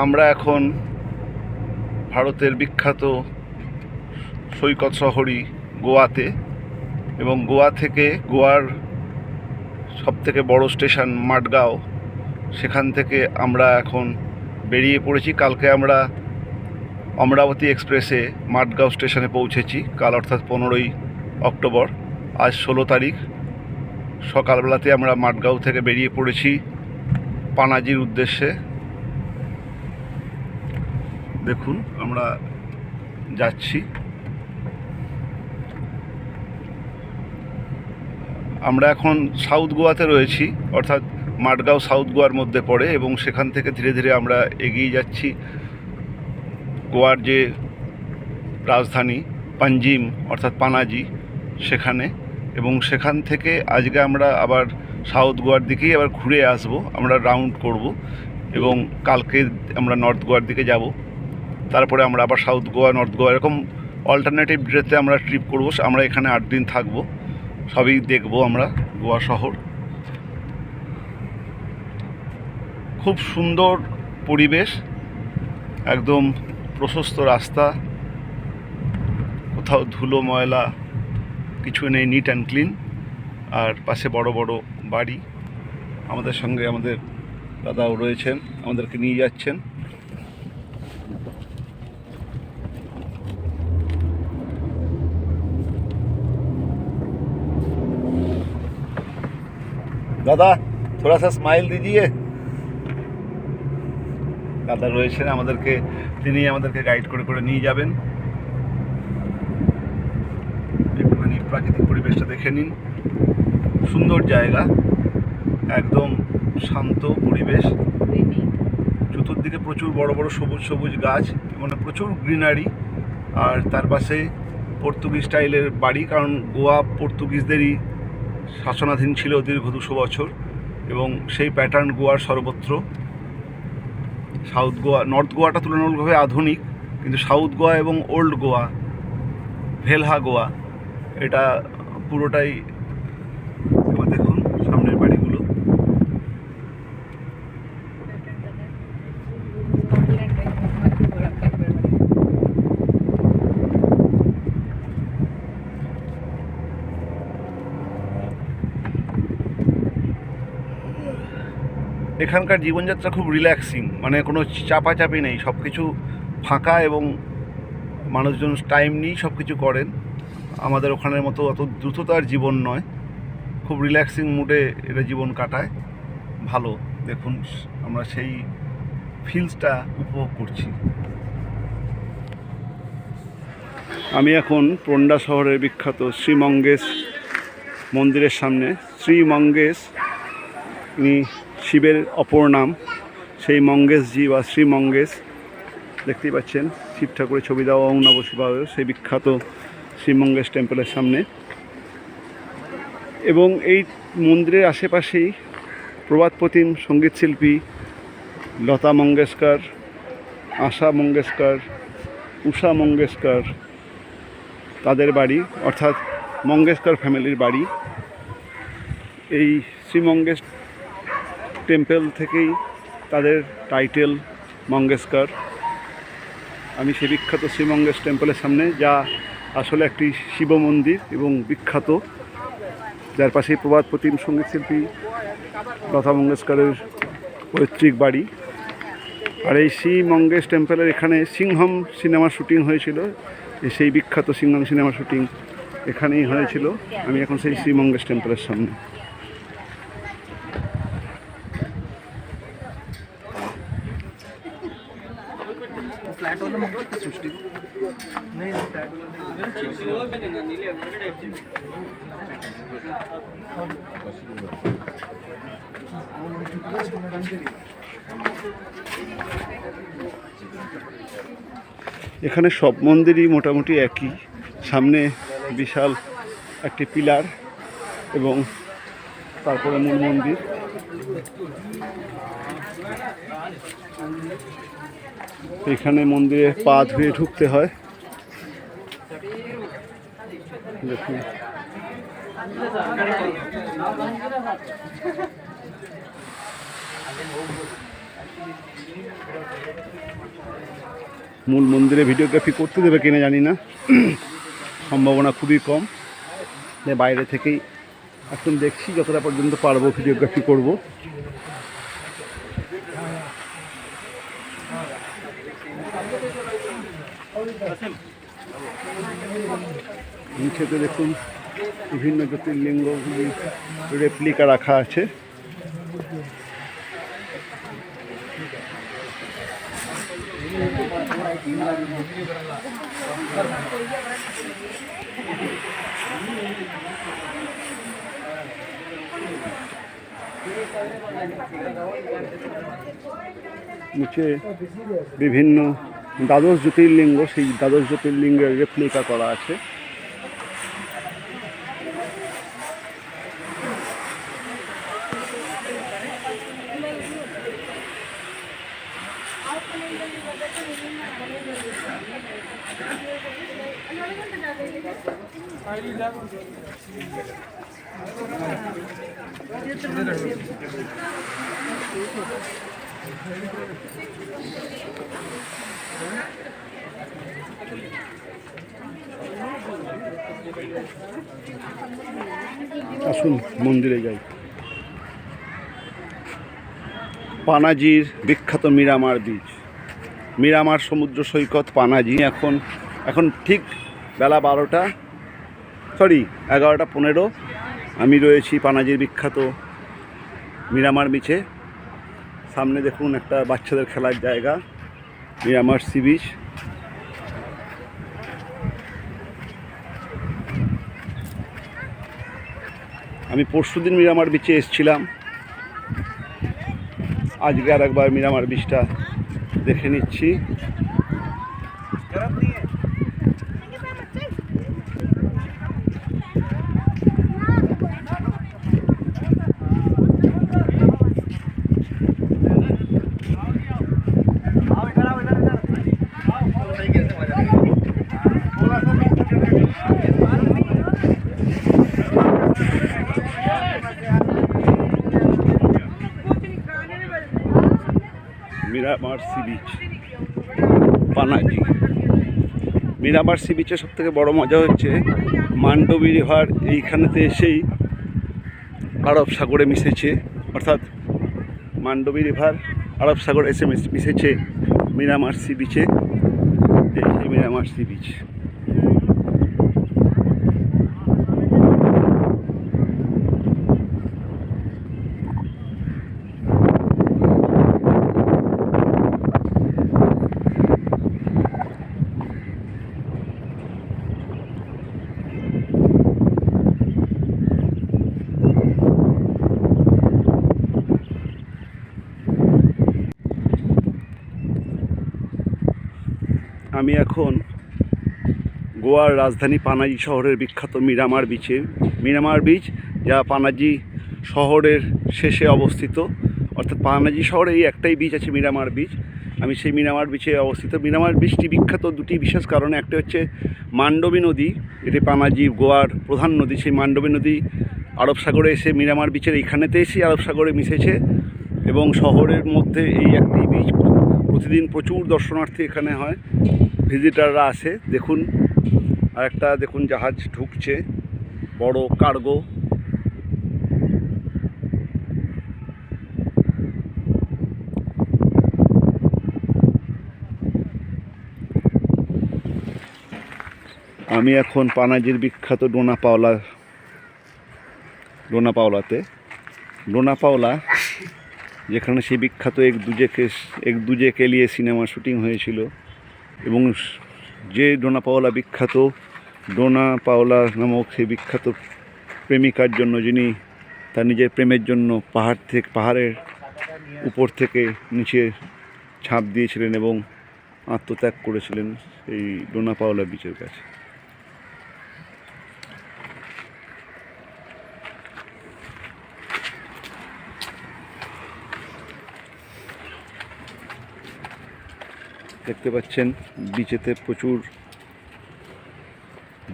আমরা এখন ভারতের বিখ্যাত সৈকত শহরই গোয়াতে, এবং গোয়া থেকে গোয়ার সবথেকে বড় স্টেশন মাডগাঁও, সেখান থেকে আমরা এখন বেরিয়ে পড়েছি। কালকে আমরা অমরাবতী এক্সপ্রেসে মাডগাঁও স্টেশনে পৌঁছেছি, কাল অর্থাৎ 15ই অক্টোবর। আজ 16 তারিখ সকালবেলাতে আমরা মাডগাঁও থেকে বেরিয়ে পড়েছি পানাজির উদ্দেশ্যে। দেখুন আমরা যাচ্ছি। আমরা এখন সাউথ গোয়াতে রয়েছি, অর্থাৎ মাডগাঁও সাউথ গোয়ার মধ্যে পড়ে, এবং সেখান থেকে ধীরে ধীরে আমরা এগিয়ে যাচ্ছি গোয়ার যে রাজধানী পাঞ্জিম অর্থাৎ পানাজি সেখানে, এবং সেখান থেকে আজকে আমরা আবার সাউথ গোয়ার দিকেই আবার ঘুরে আসব, আমরা রাউন্ড করব, এবং কালকে আমরা নর্থ গোয়ার দিকে যাব। তারপরে আমরা আবার সাউথ গোয়া, নর্থ গোয়া, এরকম অল্টারনেটিভ ডেতে আমরা ট্রিপ করব। আমরা এখানে 8 দিন থাকব, সবই দেখব আমরা গোয়া শহর। খুব সুন্দর পরিবেশ, একদম প্রশস্ত রাস্তা, কোথাও ধুলো ময়লা কিছু নেই, নিট অ্যান্ড ক্লিন। আর পাশে বড় বড় বাড়ি। আমাদের সঙ্গে আমাদের দাদাও রয়েছেন, আমাদেরকে নিয়ে যাচ্ছেন। দাদা থোড়া সা স্মাইল দিজিয়ে। দাদা রয়েছেন আমাদেরকে, তিনি আমাদেরকে গাইড করে করে নিয়ে যাবেন। একটুখানি প্রাকৃতিক পরিবেশটা দেখে নিন, সুন্দর জায়গা, একদম শান্ত পরিবেশ, চতুর্দিকে প্রচুর বড় বড় সবুজ সবুজ গাছ, মানে প্রচুর গ্রিনারি। আর তার পাশে পর্তুগিজ স্টাইলের বাড়ি, কারণ গোয়া পর্তুগিজদেরই শাসনাধীন ছিল দীর্ঘ 200 বছর, এবং সেই প্যাটার্ন গোয়ার সর্বত্র। সাউথ গোয়া, নর্থ গোয়াটা তুলনামূলকভাবে আধুনিক, কিন্তু সাউথ গোয়া এবং ওল্ড গোয়া, ভেলহা গোয়া, এটা পুরোটাই। এবার দেখুন সামনের বাড়িগুলো, এখানকার জীবনযাত্রা খুব রিল্যাক্সিং, মানে কোনো চাপাচাপি নেই, সব কিছু ফাঁকা, এবং মানুষজন টাইম নিয়েই সব কিছু করেন। আমাদের ওখানের মতো অত দ্রুততার জীবন নয়, খুব রিল্যাক্সিং মুডে এরা জীবন কাটায়। ভালো, দেখুন আমরা সেই ফিলসটা উপভোগ করছি। আমি এখন পোন্ডা শহরের বিখ্যাত শ্রী মঙ্গেশ মন্দিরের সামনে। শ্রী মঙ্গেশ ইনি শিবের অপর নাম, সেই মঙ্গেশজি বা শ্রী মঙ্গেশ, দেখতেই পাচ্ছেন শিব ঠাকুরের ছবি দেওয়া ওং নমঃ শিবায়, সেই বিখ্যাত শ্রী মঙ্গেশ টেম্পলের সামনে। এবং এই মন্দিরের আশেপাশেই প্রবাদপ্রতিম সঙ্গীতশিল্পী লতা মঙ্গেশকর, আশা মঙ্গেশকর, উষা মঙ্গেশকর, তাদের বাড়ি, অর্থাৎ মঙ্গেশকর ফ্যামিলির বাড়ি। এই শ্রী মঙ্গেশ টেম্পল থেকেই তাদের টাইটেল মঙ্গেশকর। আমি সেই বিখ্যাত শ্রী মঙ্গেশ টেম্পলের সামনে, যা আসলে একটি শিব মন্দির এবং বিখ্যাত, যার পাশেই প্রবাদপ্রতিম সঙ্গীতশিল্পী লতা মঙ্গেশকরের পৈতৃক বাড়ি। আর এই শ্রী মঙ্গেশ টেম্পলের এখানে সিংহম সিনেমার শুটিং হয়েছিল, সেই বিখ্যাত সিংহম সিনেমার শুটিং এখানেই হয়েছিল। আমি এখন সেই শ্রী মঙ্গেশ টেম্পলের সামনে। এখানে সব মন্দিরই মোটামুটি একই, সামনে বিশাল একটি পিলার এবং তারপরে মূল মন্দির। এখানে মন্দিরে পা ধুয়ে ঢুকতে হয়। দেখুন মূল মন্দিরে ভিডিওগ্রাফি করতে দেবে কিনা জানি না, সম্ভাবনা খুবই কম। বাইরে থেকেই এখন দেখছি, যতটা পর্যন্ত পারবো ভিডিওগ্রাফি করব। নিচেতে দেখুন বিভিন্ন জ্যোতির্লিঙ্গগুলি রেপ্লিকা রাখা আছে। নিচে বিভিন্ন দ্বাদশ জ্যোতির্লিঙ্গ, সেই দ্বাদশ জ্যোতির্লিঙ্গের রেপ্লিকা করা আছে। আসুন মন্দিরে যাই। পানাজির বিখ্যাত মিরামার বিচ, মিরামার সমুদ্র সৈকত পানাজি। এখন ঠিক বেলা 11:15। আমি রয়েছি পানাজির বিখ্যাত মিরামার বিচে। সামনে দেখুন একটা বাচ্চাদের খেলার জায়গা, মিরামার সি বিচ। আমি পরশুদিন মিরামার বিচে এসেছিলাম, আজকে আর একবার মিরামার বিচটা দেখে নিচ্ছি। Miramar sea beach Panaji. Miramar sea বিচের সবথেকে বড় মজা হচ্ছে মান্ডবী রিভার এইখানেতে এসেই আরব সাগরে মিশেছে, অর্থাৎ মান্ডবী রিভার আরব সাগরে এসে মিশেছে মিরামার সি বিচে। এই মিরামার সি বিচ। আমি এখন গোয়ার রাজধানী পানাজি শহরের বিখ্যাত মিরামার বিচে। মিরামার বিচ যা পানাজি শহরের শেষে অবস্থিত, অর্থাৎ পানাজি শহরে এই একটাই বিচ আছে, মিরামার বিচ। আমি সেই মিরামার বিচে অবস্থিত। মিরামার বিচটি বিখ্যাত দুটি বিশেষ কারণে। একটা হচ্ছে মান্ডবী নদী, এটি পানাজি গোয়ার প্রধান নদী। সেই মান্ডবী নদী আরব সাগরে এসে মিরামার বিচের এইখানেতে এসে আরব সাগরে মিশেছে, এবং শহরের মধ্যে এই একটি বিচ। প্রতিদিন প্রচুর দর্শনার্থী এখানে হয়, ভিজিটাররা আসে। দেখুন আরেকটা দেখুন জাহাজ ঢুকছে, বড় কার্গো। আমি এখন পানাজির বিখ্যাত ডোনাপাওলাতে। ডোনাপাওলা যেখানে সেই বিখ্যাত এক দুজে কে লিয়ে সিনেমা শুটিং হয়েছিল, এবং যে ডোনাপাওলা বিখ্যাত, ডোনাপাওলা নামক সেই বিখ্যাত প্রেমিকার জন্য, যিনি তার নিজের প্রেমের জন্য পাহাড়ের উপর থেকে নিচে ঝাঁপ দিয়েছিলেন এবং আত্মত্যাগ করেছিলেন এই ডোনাপাওলা বিচের কাছে। দেখতে পাচ্ছেন বিচেতে প্রচুর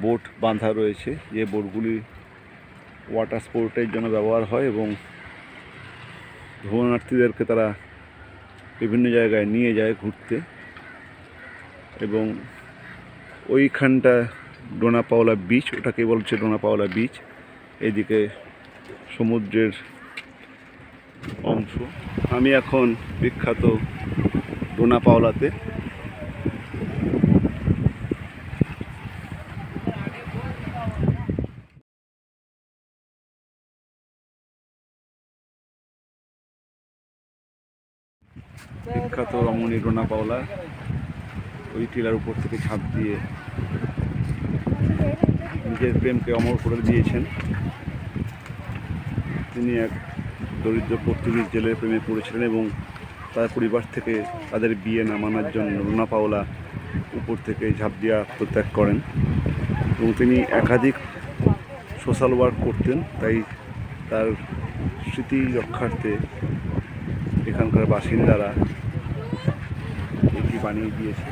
বোট বাঁধা রয়েছে, যে বোটগুলি ওয়াটার স্পোর্টের জন্য ব্যবহার হয়, এবং ভ্রমণার্থীদেরকে তারা বিভিন্ন জায়গায় নিয়ে যায় ঘুরতে, এবং ওইখানটা ডোনা পাওলা বিচ, ওটাকে বলছে ডোনা পাওলা বিচ। এদিকে সমুদ্রের অংশ। আমি এখন বিখ্যাত ডোনা পাওলাতে। বিখ্যাত রমণী ডোনা পাওলা ওই টিলার উপর থেকে ঝাঁপ দিয়ে নিজের প্রেমকে অমর করে দিয়েছেন। তিনি এক দরিদ্র পর্তুগিজ জেলের প্রেমে পড়েছিলেন এবং তার পরিবার থেকে তাদের বিয়ে না মানার জন্য ডোনা পাওলা উপর থেকে ঝাঁপ দিয়ে আত্মত্যাগ করেন। এবং তিনি একাধিক সোশ্যাল ওয়ার্ক করতেন, তাই তার স্মৃতি রক্ষার্থে এখানকার বাসিন্দারা এটি বানিয়ে দিয়েছে।